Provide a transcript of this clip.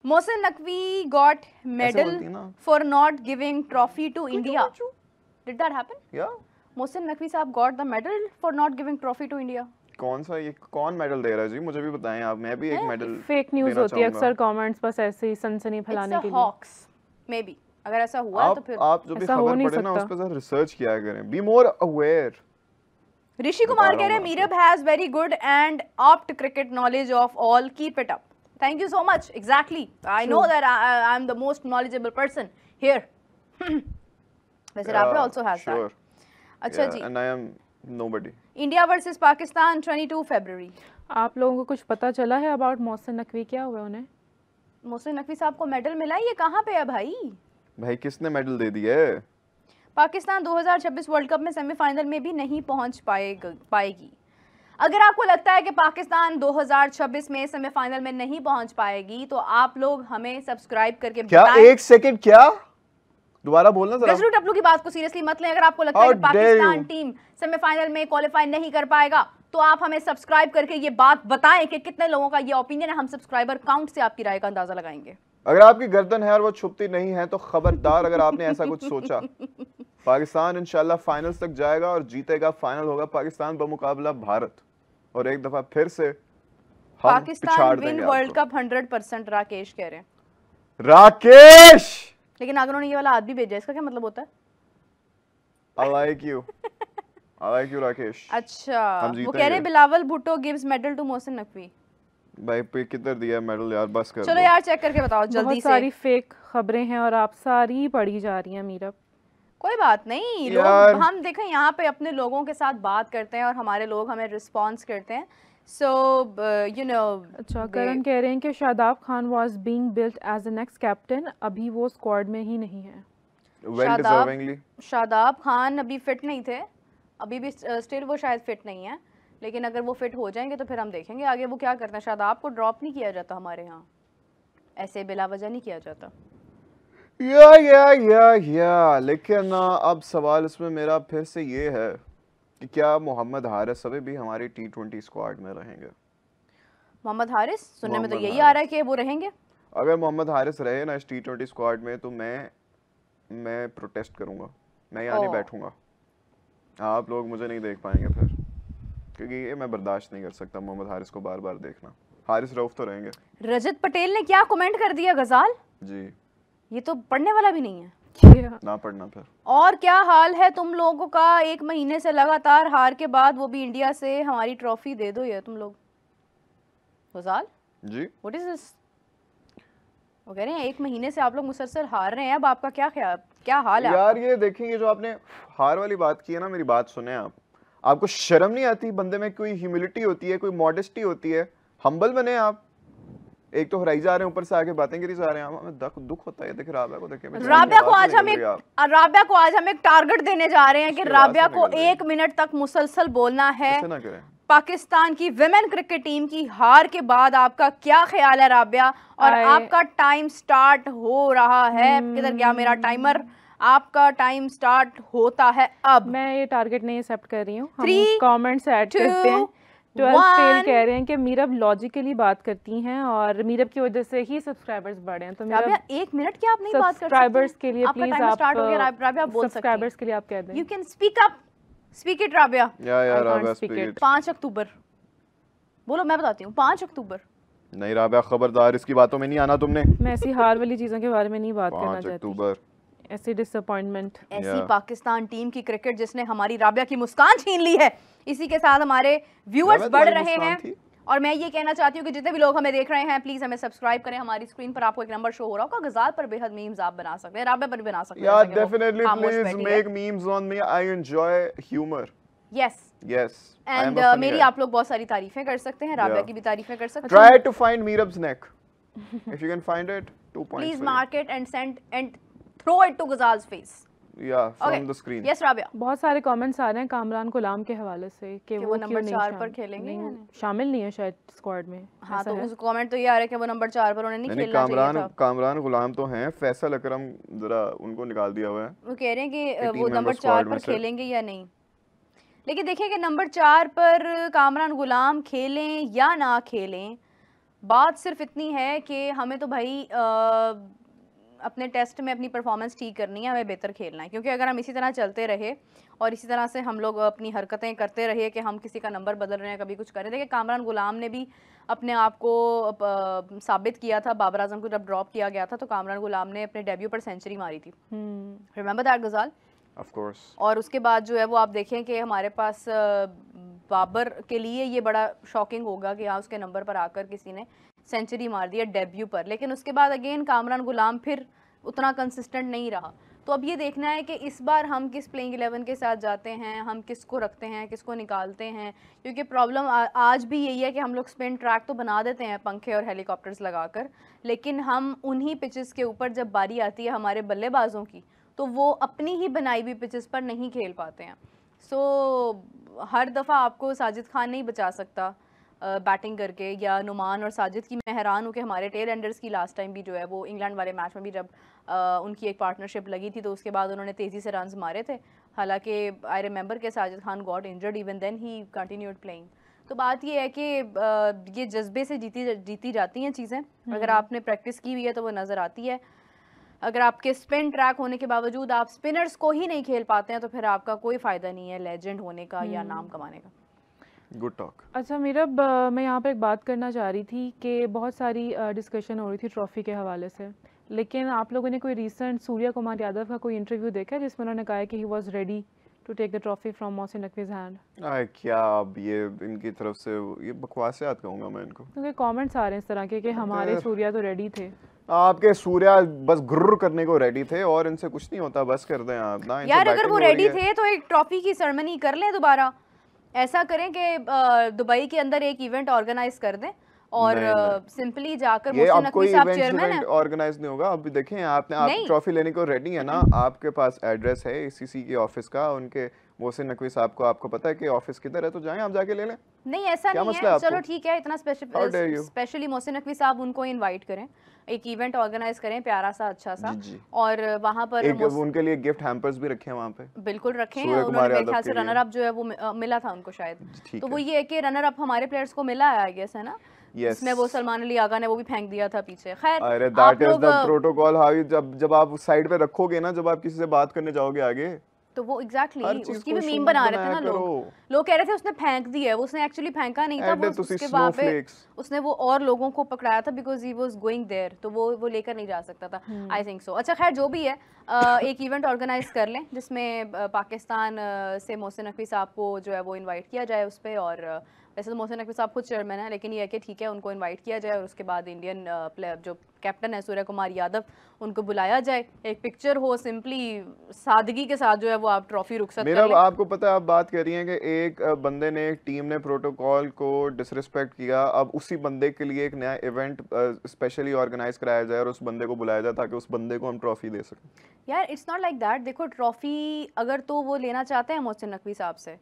Mohsin Naqvi got medal for not giving trophy to India. Did that happen? या मोहसिन नकवी साहब got the medal for not giving trophy to India. कौन सा, ये कौन medal दे रहा है जी? मुझे भी बताएं आप. मैं भी एक मेडल. फेक न्यूज़ होती है अक्सर कमेंट्स बस ऐसे ही सनसनी फैलाने के लिए. Hoax may be. अगर ऐसा हुआ तो फिर आप जो भी खबर पढ़े ना उस पर जरा रिसर्च किया करें. Be more aware. Rishi Kumar कह रहे हैं Meerab has very good and apt cricket knowledge of all. Keep it up. Thank you so much. Exactly. I know that I am the most knowledgeable person here. वैसे Rafay also has that. अच्छा जी. And I am nobody. India versus Pakistan 22 फरवरी. आप लोगों को कुछ पता चला है अबाउट मोहसिन नकवी? क्या हुआ उन्हें? मोहसिन नकवी साहब को मेडल मिला. ये कहाँ पे है भाई? भाई किसने मेडल दे दिया है? पाकिस्तान 2026 वर्ल्ड कप में सेमीफाइनल में भी नहीं पहुंच पाएगी. अगर आपको लगता है कि पाकिस्तान 2026 में सेमीफाइनल में नहीं पहुंच पाएगी तो आप लोग हमें सब्सक्राइब करके क्या? एक सेकंड, क्या दोबारा बोलना जरा. गजरू टपलू की बात को सीरियसली मत लें. अगर आपको लगता है कि पाकिस्तान टीम सेमीफाइनल में क्वालिफाई नहीं कर पाएगा तो आप हमें सब्सक्राइब करके ये बात बताएं कि कितने लोगों का ये ओपिनियन है. हम सब्सक्राइबर काउंट से आपकी राय का अंदाजा लगाएंगे. अगर आपकी गर्दन है और वो छुपती नहीं है तो खबरदार अगर आपने ऐसा कुछ सोचा. पाकिस्तान इंशाल्लाह फाइनल्स तक जाएगा और जीतेगा. फाइनल होगा पाकिस्तान बमुकाबला भारत और एक दफा फिर से Pakistan win world cup 100%. Rakesh कह रहे हैं. राकेश. लेकिन अगर उन्होंने ये वाला आदमी भेजा इसका क्या मतलब होता है? I like you. I like you Rakesh. अच्छा वो कह रहे हैं Bilawal Bhutto gives medal to Mohsin Naqvi. भाई पे किधर दिया मेडल यार? बस कर. चलो यार चेक करके बताओ जल्दी से. बहुत सारी फेक खबरें हैं और आप सारी पढ़ी जा रही हैं मीरब. कोई बात नहीं. लोग हम देखें यहाँ पे अपने लोगों के साथ बात करते हैं और हमारे लोग हमें रिस्पॉन्स करते हैं. So you know. अच्छा करण कह रहे हैं कि Shadab Khan was being built as the next captain. अभी वो स्क्वाड में ही नहीं है. well deservingly. शादाब खान अभी फिट नहीं थे. अभी भी स्टिल वो शायद फिट नहीं है. लेकिन अगर वो फिट हो जाएंगे तो फिर हम देखेंगे आगे वो क्या करते हैं. शादाब को ड्रॉप नहीं किया जाता हमारे यहाँ. ऐसे बिला वजह नहीं किया जाता. या लेकिन अब सवाल इसमें मेरा फिर से ये है कि क्या मोहम्मद हारिस अभी भी हमारी T20 स्क्वाड में रहेंगे? मोहम्मद हारिस सुनने में तो यही आ रहा है कि वो रहेंगे. अगर मोहम्मद हारिस रहे ना इस T20 स्क्वाड में तो मैं प्रोटेस्ट करूंगा. मैं यहाँ नहीं बैठूंगा. आप लोग मुझे नहीं देख पाएंगे फिर, क्योंकि ये मैं बर्दाश्त नहीं कर सकता मोहम्मद हारिस को बार बार देखना. हारिस रऊफ तो रहेंगे. रजत पटेल ने क्या कमेंट कर दिया गजाल जी. ये तो पढ़ने वाला भी नहीं है. ना पढ़ना फिर. और क्या हाल है तुम लोगों का? 1 महीने से लगातार हार के बाद वो भी इंडिया से हमारी ट्रॉफी दे दो ये तुम लोग. गजाल जी व्हाट इज दिस? वो कह रहे हैं 1 महीने से आप लोग मुसलसल हार रहे हैं. अब आपका क्या हाल है यार? ये देखेंगे जो आपने हार वाली बात की है ना, मेरी बात सुने आप. आपको शर्म नहीं आती? बंदे में कोई ह्यूमिलिटी होती है, कोई मॉडेस्टी होती है. हम्बल बने आप. एक तो हराई जा रहे हैं, ऊपर से आके बातें करी जा रहे हैं. हमें दुख होता है. देख राबिया को देखे. राबिया को आज हम एक टारगेट देने जा रहे हैं कि राबिया को 1 मिनट तक मुसलसल बोलना है. ऐसे ना करें. पाकिस्तान की विमेन क्रिकेट टीम की हार के बाद आपका क्या ख्याल है राबिया? और आपका टाइम स्टार्ट हो रहा है. किधर गया मेरा टाइमर? आपका टाइम स्टार्ट होता है अब. मैं ये टारगेट नहीं एक्सेप्ट कर रही हूँ. 3 कमेंट्स ऐड करते हैं. 12 फेल कह रहे हैं कि मीरब लॉजिकली बात करती हैं और मीरब की वजह से ही सब्सक्राइबर्स बढ़े हैं. तो राबिया 1 मिनट की आप नहीं बात कर सकती. सब्सक्राइबर्स के लिए प्लीज आप स्टार्ट हो गया. राबिया बोल सकती हैं. सब्सक्राइबर्स के लिए आप कह दें. You can speak up. Speak it Rabia. या राबिया स्पीक इट. 5 अक्टूबर बोलो. मैं बताती हूँ 5 अक्टूबर. नहीं राबिया खबरदार, इसकी बातों में नहीं आना तुमने. मैं ऐसी हार वाली चीजों के बारे में नहीं बात करना चाहती. 5 अक्टूबर ऐसी डिसअपॉइंटमेंट. ऐसी पाकिस्तान टीम की क्रिकेट जिसने हमारी राबिया की मुस्कान छीन ली है. इसी के साथ हमारे व्यूअर्स बढ़ रहे हैं और मैं ये कहना चाहती हूँ कि जितने भी लोग हमें देख रहे हैं प्लीज हमें सब्सक्राइब करें. हमारी स्क्रीन पर आपको एक नंबर शो हो रहा होगा. गजाल पर बेहद मीम्स आप बना सकते हैं. राबिया पर भी बना सकते हैं. यार definitely please make memes on me. I enjoy humour. Yes and मेरी आप लोग बहुत सारी तारीफें कर सकते हैं. राबिया की भी तारीफें कर सकते हैं. Try to find Meerab's neck. If you can find it 2 points. Please mark it and send and throw it to Ghazal's face. या from the screen. Yes Rabia. बहुत सारे कमेंट्स आ रहे हैं कामरान गुलाम के हवाले से कि वो नंबर 4 पर खेलेंगे. शामिल नहीं है शायद स्क्वाड में. हाँ तो उस कमेंट तो ये आ रहा है कि वो नंबर 4 पर उन्हें नहीं खेलना चाहिए था. कामरान गुलाम तो हैं. फैसल अकरम जरा उनको निकाल दिया हुआ है. वो कह रहे हैं कि वो नंबर 4 पर खेलेंगे या नहीं. लेकिन देखिए कि नंबर 4 पर कामरान गुलाम खेलें या ना खेलें बात सिर्फ इतनी है कि हमें तो भाई अपने टेस्ट में अपनी परफॉर्मेंस ठीक करनी है, हमें बेहतर खेलना है, क्योंकि अगर हम इसी तरह चलते रहे और इसी तरह से हम लोग अपनी हरकतें करते रहे कि हम किसी का नंबर बदल रहे हैं, कभी कुछ कर रहे थे। कि कामरान गुलाम ने भी अपने आप को साबित किया था, बाबर आजम को जब ड्रॉप किया गया था तो कामरान गुलाम ने अपने डेब्यू पर सेंचुरी मारी थी। रिमेंबर दैट गजाल? Of course. और उसके बाद जो है वो आप देखें कि हमारे पास बाबर के लिए ये बड़ा शॉकिंग होगा कि हाँ उसके नंबर पर आकर किसी ने सेंचुरी मार दिया डेब्यू पर, लेकिन उसके बाद अगेन कामरान गुलाम फिर उतना कंसिस्टेंट नहीं रहा। तो अब ये देखना है कि इस बार हम किस प्लेइंग 11 के साथ जाते हैं, हम किसको रखते हैं, किसको निकालते हैं, क्योंकि प्रॉब्लम आज भी यही है कि हम लोग स्पिन ट्रैक तो बना देते हैं पंखे और हेलीकॉप्टर्स लगाकर, लेकिन हम उन्हीं पिचेस के ऊपर जब बारी आती है हमारे बल्लेबाजों की तो वो अपनी ही बनाई हुई पिचेस पर नहीं खेल पाते हैं। सो हर दफ़ा आपको साजिद खान नहीं बचा सकता बैटिंग करके, या नुमान और साजिद की। मैं हैरान हूँ कि हमारे टेल एंडर्स की लास्ट टाइम भी जो है वो इंग्लैंड वाले मैच में भी जब उनकी एक पार्टनरशिप लगी थी तो उसके बाद उन्होंने तेज़ी से रन्स मारे थे, हालांकि आई रिमेंबर कि Sajid Khan got injured, even then he continued playing. तो बात ये है कि ये जज्बे से जीती जाती हैं चीज़ें। अगर आपने प्रैक्टिस की हुई है तो वो नज़र आती है। अगर आपके स्पिन ट्रैक होने के बावजूद आप स्पिनर्स को ही नहीं खेल पाते हैं तो फिर आपका कोई फ़ायदा नहीं है लेजेंड होने का या नाम कमाने का। Good talk. अच्छा मीरब, मैं यहाँ पर एक बात करना चाह रही थी कि बहुत सारी डिस्कशन हो रही थी ट्रॉफ़ी के हवाले से, लेकिन आप लोगों ने कोई रिसेंट सूर्या कुमार यादव का कोई इंटरव्यू देखा है जिसमें उन्होंने कहा है कि he was ready to take the trophy from Mohsin Naqvi's hand? क्या अब ये इनकी तरफ से ये बकवासियात कहूँगा मैं इनको, क्योंकि कमेंट्स आ रहे हैं इस तरह के कि हमारे सूर्या तो रेडी थे। आपके सूर्या बस गुर्र करने को रेडी थे और इनसे कुछ नहीं होता, बस कर दें आप ना। यार अगर वो रेडी थे तो एक ट्रॉफी की सेरेमनी कर लें दोबारा, ऐसा करें कि दुबई के अंदर एक इवेंट ऑर्गेनाइज कर दें और सिंपली जाकर मोहसिन नकवी साहब चेयरमैन है। ऑर्गेनाइज नहीं होगा। अभी देखें आप ट्रॉफी लेने को रेडी है ना, आपके पास एड्रेस है ईसीसी के ऑफिस का, उनके मोहसिन नकवी साहब को आपको पता है कि ऑफिस किधर है, तो जाएं आप जाके ले लें। नहीं ऐसा नहीं है, चलो ठीक है, इतना स्पेशली मोहसिन नकवी साहब उनको इनवाइट करें, एक इवेंट ऑर्गेनाइज करें प्यारा सा अच्छा सा, और वहाँ पर उनके लिए गिफ्ट हैम्पर्स भी रखे हैं वहाँ पे। बिल्कुल रखे हैं, उन्होंने मेरे ख्याल से रनर अप जो है वो मिला था उनको शायद, तो वो ये है कि रनर अप हमारे प्लेयर्स को मिला है आई गेस, है ना? इसमें वो सलमान अली आगा ने वो भी फेंक दिया था पीछे। खैर अरे that is the protocol how, जब आप साइड पे रखोगे ना, जब आप किसी से बात करने जाओगे आगे, तो वो एग्जैक्टली उसकी भी मीम बना रहे थे ना लोग कह रहे थे उसने फेंक दी है, वो उसने एक्चुअली फेंका नहीं था, वो उसके वहाँ पे उसने वो और लोगों को पकड़ाया था because he was going there, तो वो लेकर नहीं जा सकता था। I think so. अच्छा खैर जो भी है, एक इवेंट ऑर्गेनाइज कर लें जिसमें पाकिस्तान से मोहसिन नकवी साहब को जो है वो इन्वाइट किया जाए उस पर, और वैसे तो मोहसिन नकवी साहब खुद चेयरमैन है, लेकिन ये है कि ठीक है उनको इनवाइट किया जाए और उसके बाद इंडियन प्लेयर जो कैप्टन है सूर्य कुमार यादव उनको बुलाया जाए, एक पिक्चर हो, सिंपली सादगी के साथ जो है वो आप ट्रॉफी रुखसत कर लें। आपको पता है आप बात कर रही हैं कि एक बंदे ने, एक टीम ने प्रोटोकॉल को डिसरिस्पेक्ट किया, अब उसी बंदे के लिए एक नया इवेंट स्पेशली ऑर्गेनाइज कराया जाए और उस बंदे को बुलाया जाए ताकि उस बंदे को हम ट्रॉफी दे सकें। यार इट्स नॉट लाइक दैट। देखो ट्रॉफी अगर तो वो लेना चाहते हैं मोहसिन नकवी साहब से